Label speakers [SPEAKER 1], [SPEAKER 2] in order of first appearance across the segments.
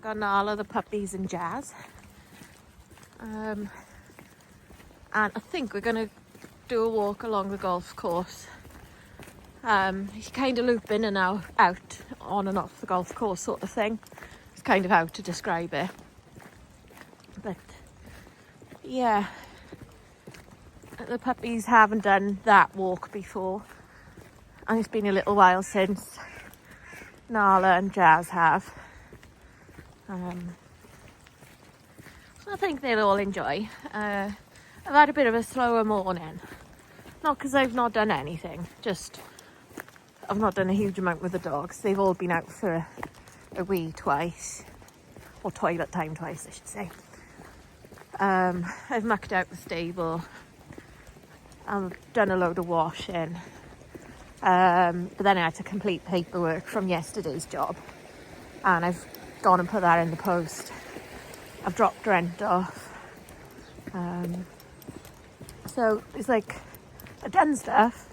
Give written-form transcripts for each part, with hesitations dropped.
[SPEAKER 1] got Nala, the puppies, and Jazz. And I think we're going to do a walk along the golf course. You kind of loop in and out, on and off the golf course sort of thing. It's kind of how to describe it. But yeah, the puppies haven't done that walk before. And it's been a little while since Nala and Jazz have. So I think they'll all enjoy. I've had a bit of a slower morning. Not because I've not done anything, just I've not done a huge amount with the dogs. They've all been out for a wee twice, or toilet time twice, I should say. I've mucked out the stable. I've done a load of washing. But then I had to complete paperwork from yesterday's job. And I've gone and put that in the post. I've dropped rent off. So it's like, I've done stuff,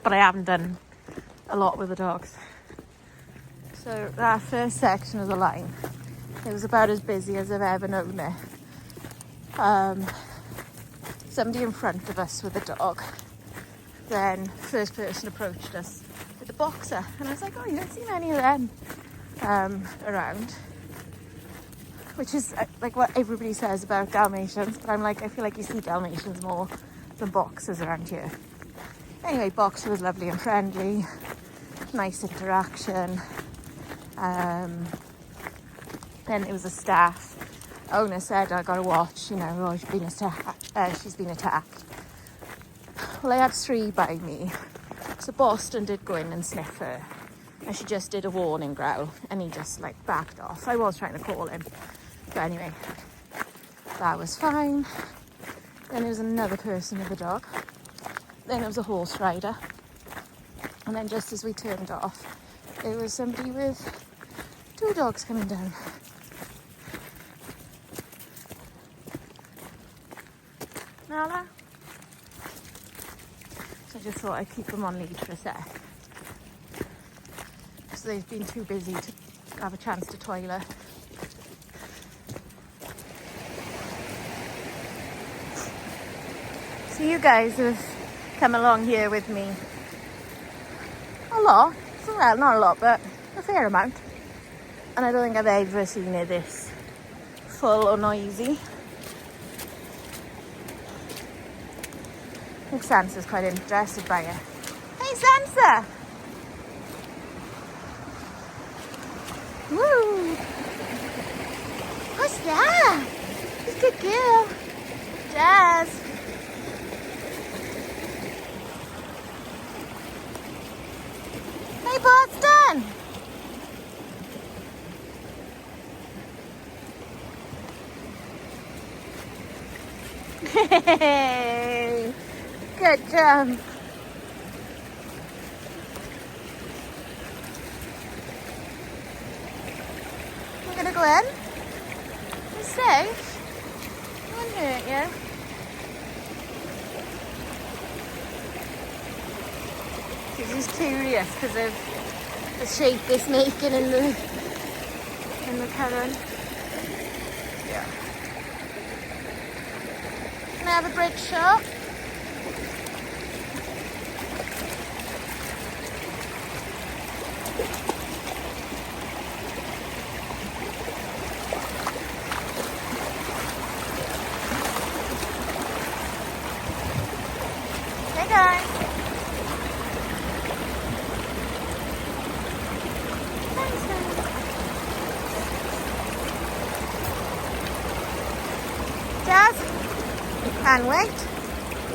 [SPEAKER 1] but I haven't done a lot with the dogs. So that first section of the line, it was about as busy as I've ever known it. Somebody in front of us with a dog. Then first person approached us with a boxer, and I was like, oh, you don't see many of them around, which is like what everybody says about Dalmatians, but I'm like, I feel like you see Dalmatians more than boxers around here. Anyway, boxer was lovely and friendly, nice interaction. Then it was a staff. Owner said, I gotta watch, you know, oh, she's been attacked. Well, I had 3 by me. So Boston did go in and sniff her. And she just did a warning growl. And he just, like, backed off. I was trying to call him. But anyway, that was fine. Then there was another person with a dog. Then there was a horse rider. And then just as we turned off, there was somebody with 2 dogs coming down. Nala? So I just thought I'd keep them on lead for a sec. So they've been too busy to have a chance to toilet. So you guys have come along here with me a lot. Well, not a lot, but a fair amount. And I don't think I've ever seen it this full or noisy. I think Sansa's quite interested by it. Hey, Sansa! Woo! What's that? You good girl. Jazz. Hey, Boston! Hey! Good job. We're gonna go in. You're safe. I won't hurt you. She's just curious because of the shape it's making in the current. Yeah. Can I have a bread shot? Hey guys. Thanks, man. Jazz? Can't wait.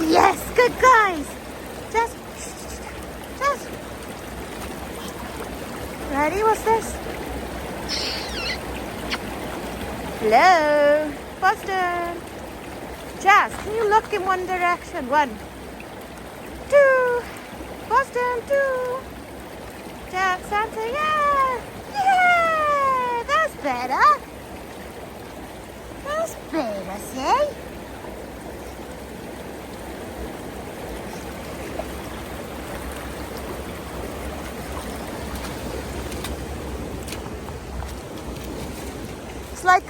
[SPEAKER 1] Yes, good guys. Jazz. Jazz. Ready? What's this? Hello. Boston. Jazz, can you look in one direction? 1, 2. Boston, 2. Jazz, Santa, yeah. Yeah. That's better. That's better, see?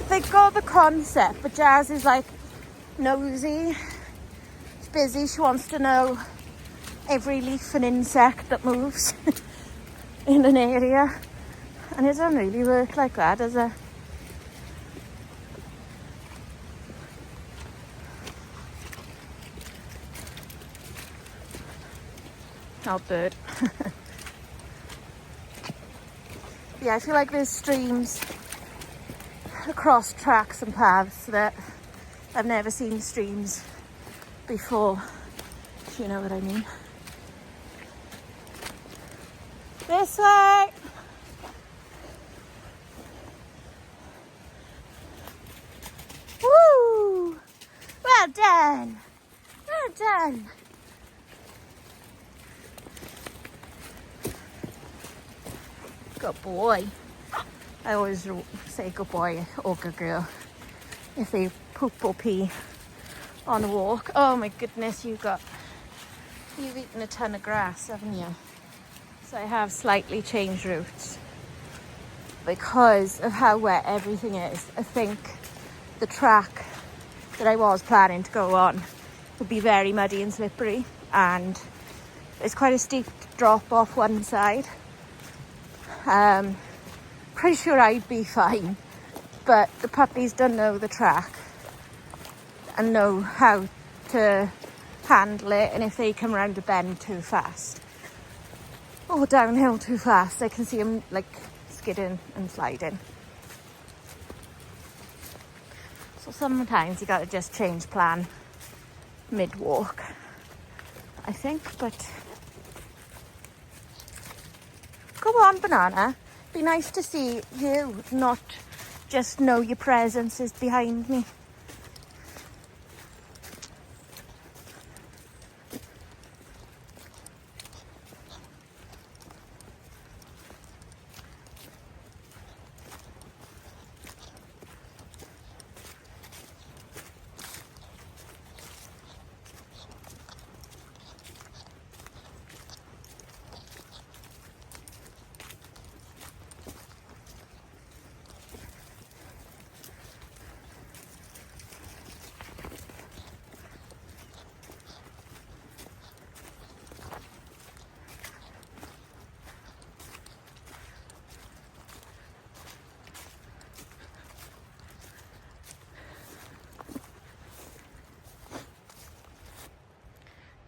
[SPEAKER 1] they got the concept, but Jazz is like nosy. She's busy. She wants to know every leaf and insect that moves in an area. And it doesn't really work like that, does it? Oh, bird. Yeah, I feel like there's streams across tracks and paths that I've never seen streams before, if you know what I mean. This way! Woo! Well done! Well done! Good boy. I always say good boy or good girl if they poop or pee on a walk. Oh my goodness, you've eaten a ton of grass, haven't you? So I have slightly changed routes because of how wet everything is. I think the track that I was planning to go on would be very muddy and slippery, and it's quite a steep drop off one side. Pretty sure I'd be fine, but the puppies don't know the track and know how to handle it, and if they come around a bend too fast or downhill too fast, I can see them like skidding and sliding. So sometimes you gotta just change plan mid-walk, I think. But come on, Banana. Be nice to see you, not just know your presence is behind me.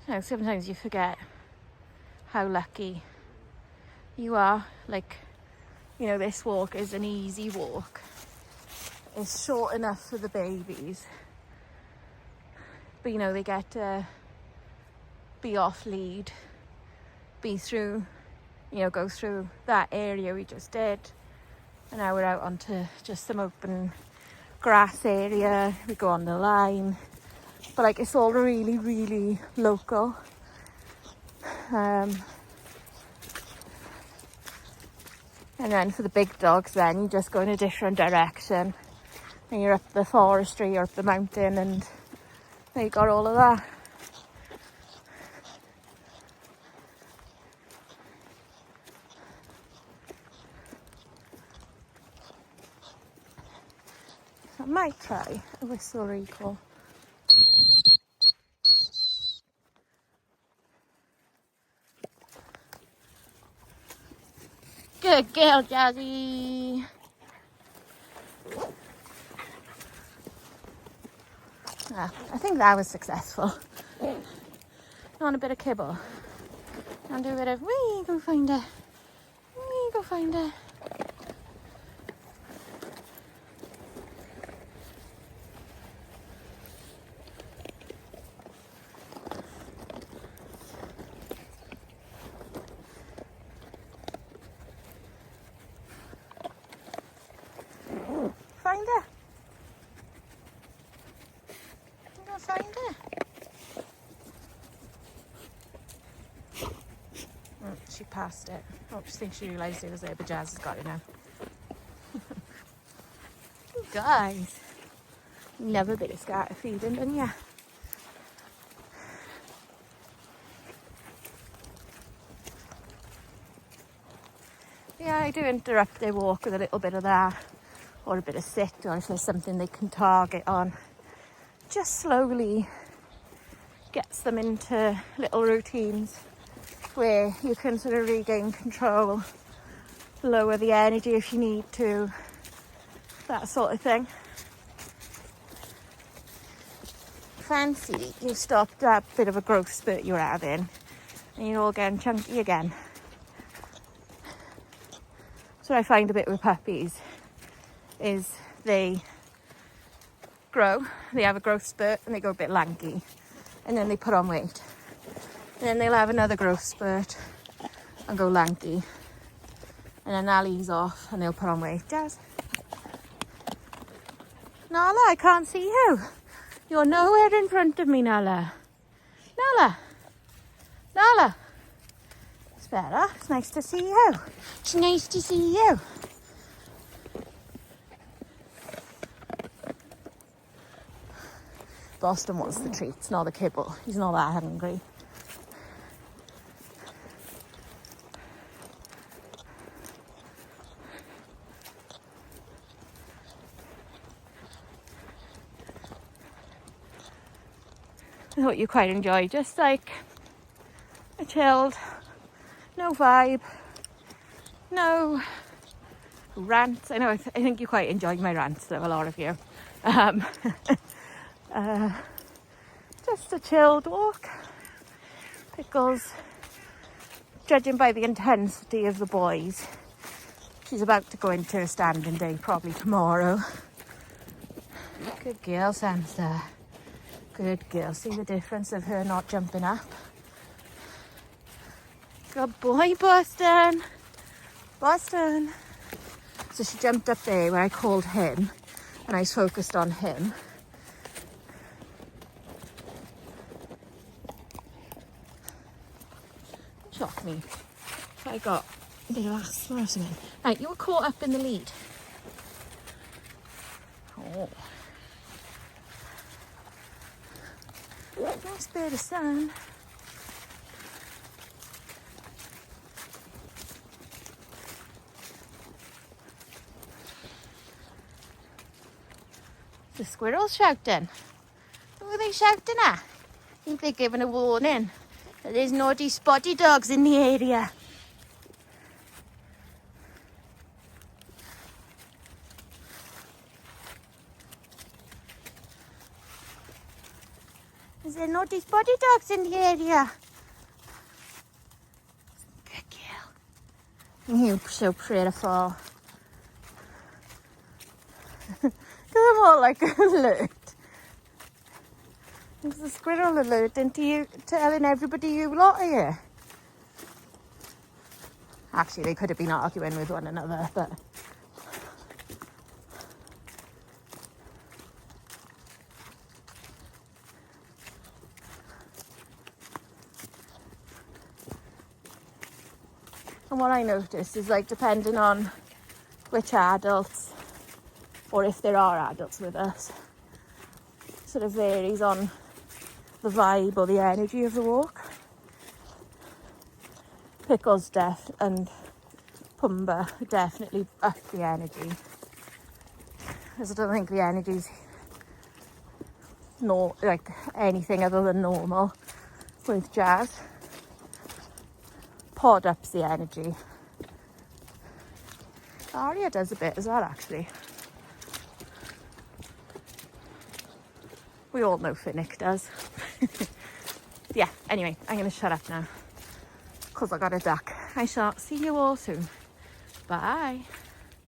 [SPEAKER 1] You know, sometimes you forget how lucky you are. Like, you know, this walk is an easy walk. It's short enough for the babies, but you know, they get to be off lead, be through, you know, go through that area we just did, and now we're out onto just some open grass area. We go on the line, but like it's all really, really local. And then for the big dogs, then you just go in a different direction, and you're up the forestry or up the mountain, and you got all of that. I might try a whistle recall. Good girl, Jazzy. Ah, I think that was successful. On a bit of kibble. And do a bit of wee, go find her. Wee, go find her. Find her. Go find her. Oh, she passed it. Oh, she thinks she realised it was there, but Jazz has got it now. You guys, never been a scatter feeding, didn't ya? Yeah, I do interrupt their walk with a little bit of that or a bit of sit, or if there's something they can target on. Just slowly gets them into little routines where you can sort of regain control, lower the energy if you need to, that sort of thing. Fancy you stopped that bit of a growth spurt you were having and you're all getting chunky again. So I find a bit with puppies is they grow, they have a growth spurt and they go a bit lanky, and then they put on weight, and then they'll have another growth spurt and go lanky, and then they'll ease off and they'll put on weight. Jazz, Nala, I can't see you. You're nowhere in front of me, Nala. Nala, Nala. It's better. It's nice to see you. It's nice to see you. Boston wants the treats, not the kibble. He's not that hungry. I thought you quite enjoyed, just like a chilled, no vibe, no rants. I know, I think you quite enjoyed my rants though, a lot of you. Just a chilled walk. Pickles, judging by the intensity of the boys, she's about to go into a standing day probably tomorrow. Good girl, Sansa. Good girl. See the difference of her not jumping up? Good boy, Boston. Boston. So she jumped up there where I called him and I was focused on him. Shock me. I got a bit of asthma or something. Right, you were caught up in the lead. Oh. Nice bit of sun. The squirrels shouting. Who are they shouting at? I think they're giving a warning that there's naughty spotty dogs in the area. Is there naughty spotty dogs in the area? Good girl. You're so beautiful. They're all like alert. There's the squirrel alerting to you, telling everybody you lot are here. Actually, they could have been arguing with one another, but... And what I noticed is, like, depending on which adults, or if there are adults with us, sort of varies on the vibe or the energy of the walk. Pickles and Pumba definitely up the energy, because I don't think the energy's like anything other than normal with Jazz. Pod ups the energy. Aria does a bit as well, actually. We all know Finnick does. Yeah, anyway, I'm going to shut up now because I got a duck. I shall see you all soon. Bye.